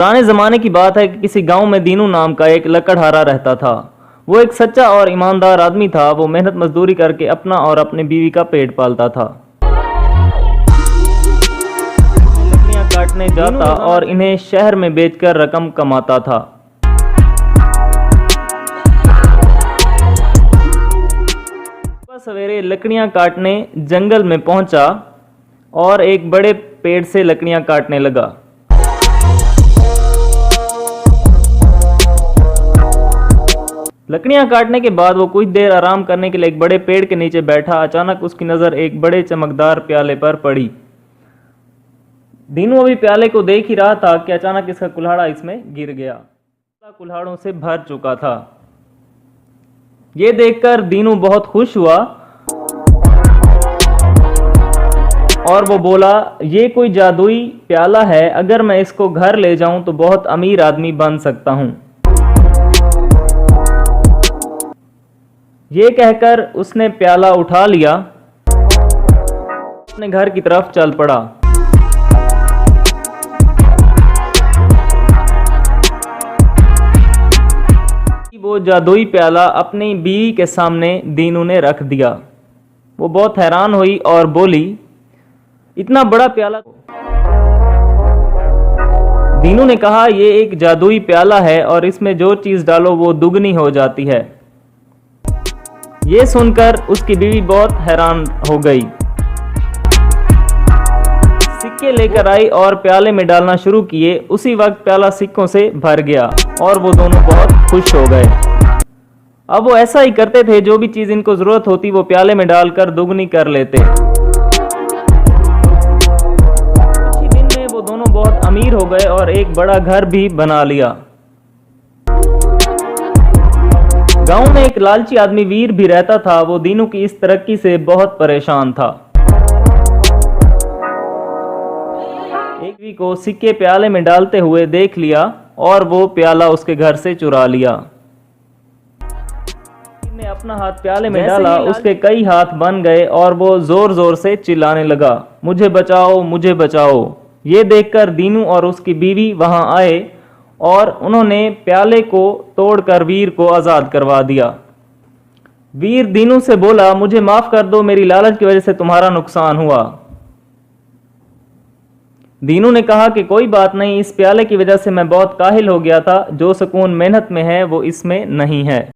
पुराने ज़माने की बात है कि किसी गांव में दीनू नाम का एक लकड़हारा रहता था। वो एक सच्चा और ईमानदार आदमी था। वो मेहनत मजदूरी करके अपना और अपनी बीवी का पेट पालता था। लकड़ियां काटने जाता और इन्हें शहर में बेचकर रकम कमाता था। सवेरे लकड़ियां काटने जंगल में पहुंचा और एक बड़े पेड़ से लकड़ियां काटने लगा। लकड़ियां काटने के बाद वो कुछ देर आराम करने के लिए एक बड़े पेड़ के नीचे बैठा। अचानक उसकी नज़र एक बड़े चमकदार प्याले पर पड़ी। दीनू अभी प्याले को देख ही रहा था कि अचानक इसका कुल्हाड़ा इसमें गिर गया। कुल्हाड़ों से भर चुका था। ये देखकर दीनू बहुत खुश हुआ और वो बोला, ये कोई जादुई प्याला है, अगर मैं इसको घर ले जाऊं तो बहुत अमीर आदमी बन सकता हूं। ये कहकर उसने प्याला उठा लिया, अपने घर की तरफ चल पड़ा। वो जादुई प्याला अपनी बीवी के सामने दीनू ने रख दिया। वो बहुत हैरान हुई और बोली, इतना बड़ा प्याला। दीनू ने कहा, यह एक जादुई प्याला है और इसमें जो चीज डालो वो दुगनी हो जाती है। ये सुनकर उसकी बीवी बहुत हैरान हो गई। सिक्के लेकर आई और प्याले में डालना शुरू किए। उसी वक्त प्याला सिक्कों से भर गया और वो दोनों बहुत खुश हो गए। अब वो ऐसा ही करते थे, जो भी चीज इनको जरूरत होती वो प्याले में डालकर दुगनी कर लेते। कुछ ही दिन में वो दोनों बहुत अमीर हो गए और एक बड़ा घर भी बना लिया। गांव में एक लालची आदमी वीर भी रहता था। वो दीनू की इस तरक्की से बहुत परेशान था। एक भी को सिक्के प्याले में डालते हुए देख लिया और वो प्याला उसके घर से चुरा लिया। ने अपना हाथ प्याले में डाला, उसके कई हाथ बन गए और वो जोर जोर से चिल्लाने लगा, मुझे बचाओ, मुझे बचाओ। ये देखकर दीनू और उसकी बीवी वहां आए और उन्होंने प्याले को तोड़कर वीर को आज़ाद करवा दिया। वीर दीनू से बोला, मुझे माफ कर दो, मेरी लालच की वजह से तुम्हारा नुकसान हुआ। दीनू ने कहा कि कोई बात नहीं, इस प्याले की वजह से मैं बहुत काहिल हो गया था। जो सुकून मेहनत में है वो इसमें नहीं है।